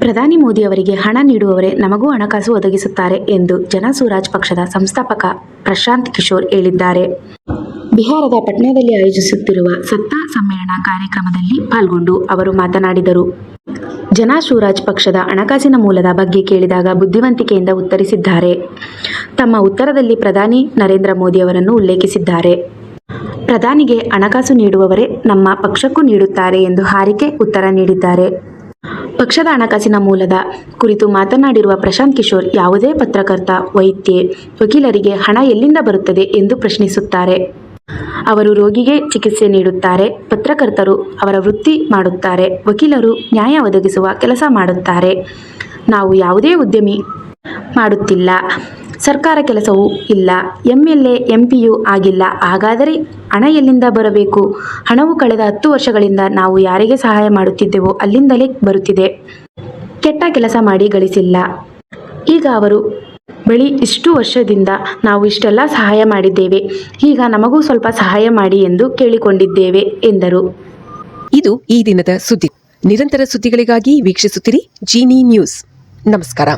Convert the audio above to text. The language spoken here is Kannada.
ಪ್ರಧಾನಿ ಮೋದಿ ಅವರಿಗೆ ಹಣ ನೀಡುವವರೇ ನಮಗೂ ಹಣಕಾಸು ಒದಗಿಸುತ್ತಾರೆ ಎಂದು ಜನ ಸುರಾಜ್ ಪಕ್ಷದ ಸಂಸ್ಥಾಪಕ ಪ್ರಶಾಂತ್ ಕಿಶೋರ್ ಹೇಳಿದ್ದಾರೆ. ಬಿಹಾರದ ಪಟ್ನಾದಲ್ಲಿ ಆಯೋಜಿಸುತ್ತಿರುವ ಸತ್ತಾ ಸಮ್ಮೇಳನ ಕಾರ್ಯಕ್ರಮದಲ್ಲಿ ಪಾಲ್ಗೊಂಡು ಅವರು ಮಾತನಾಡಿದರು. ಜನ ಸುರಾಜ್ ಪಕ್ಷದ ಹಣಕಾಸಿನ ಮೂಲದ ಬಗ್ಗೆ ಕೇಳಿದಾಗ ಬುದ್ಧಿವಂತಿಕೆಯಿಂದ ಉತ್ತರಿಸಿದ್ದಾರೆ. ತಮ್ಮ ಉತ್ತರದಲ್ಲಿ ಪ್ರಧಾನಿ ನರೇಂದ್ರ ಮೋದಿ ಅವರನ್ನು ಉಲ್ಲೇಖಿಸಿದ್ದಾರೆ. ಪ್ರಧಾನಿಗೆ ಹಣಕಾಸು ನೀಡುವವರೇ ನಮ್ಮ ಪಕ್ಷಕ್ಕೂ ನೀಡುತ್ತಾರೆ ಎಂದು ಹಾರಿಕೆ ಉತ್ತರ ನೀಡಿದ್ದಾರೆ. ಪಕ್ಷದ ಹಣಕಾಸಿನ ಮೂಲದ ಕುರಿತು ಮಾತನಾಡಿರುವ ಪ್ರಶಾಂತ್ ಕಿಶೋರ್, ಯಾವುದೇ ಪತ್ರಕರ್ತ, ವೈದ್ಯೆ, ವಕೀಲರಿಗೆ ಹಣ ಎಲ್ಲಿಂದ ಬರುತ್ತದೆ ಎಂದು ಪ್ರಶ್ನಿಸುತ್ತಾರೆ. ಅವರು ರೋಗಿಗೆ ಚಿಕಿತ್ಸೆ ನೀಡುತ್ತಾರೆ, ಪತ್ರಕರ್ತರು ಅವರ ವೃತ್ತಿ ಮಾಡುತ್ತಾರೆ, ವಕೀಲರು ನ್ಯಾಯ ಒದಗಿಸುವ ಕೆಲಸ ಮಾಡುತ್ತಾರೆ. ನಾವು ಯಾವುದೇ ಉದ್ಯಮಿ ಮಾಡುತ್ತಿಲ್ಲ, ಸರ್ಕಾರ ಕೆಲಸವೂ ಇಲ್ಲ, MLA MP ಯೂ ಆಗಿಲ್ಲ. ಹಾಗಾದರೆ ಹಣ ಎಲ್ಲಿಂದ ಬರಬೇಕು? ಹಣವು ಕಳೆದ 10 ವರ್ಷಗಳಿಂದ ನಾವು ಯಾರಿಗೆ ಸಹಾಯ ಮಾಡುತ್ತಿದ್ದೆವೋ ಅಲ್ಲಿಂದಲೇ ಬರುತ್ತಿದೆ. ಕೆಟ್ಟ ಕೆಲಸ ಮಾಡಿ ಗಳಿಸಿಲ್ಲ. ಈಗ ಅವರು ಬಳಿ ಇಷ್ಟು ವರ್ಷದಿಂದ ನಾವು ಇಷ್ಟೆಲ್ಲ ಸಹಾಯ ಮಾಡಿದ್ದೇವೆ, ಈಗ ನಮಗೂ ಸ್ವಲ್ಪ ಸಹಾಯ ಮಾಡಿ ಎಂದು ಕೇಳಿಕೊಂಡಿದ್ದೇವೆ ಎಂದರು. ಇದು ಈ ದಿನದ ಸುದ್ದಿ. ನಿರಂತರ ಸುದ್ದಿಗಳಿಗಾಗಿ ವೀಕ್ಷಿಸುತ್ತಿರಿ ಜೀನಿ ನ್ಯೂಸ್. ನಮಸ್ಕಾರ.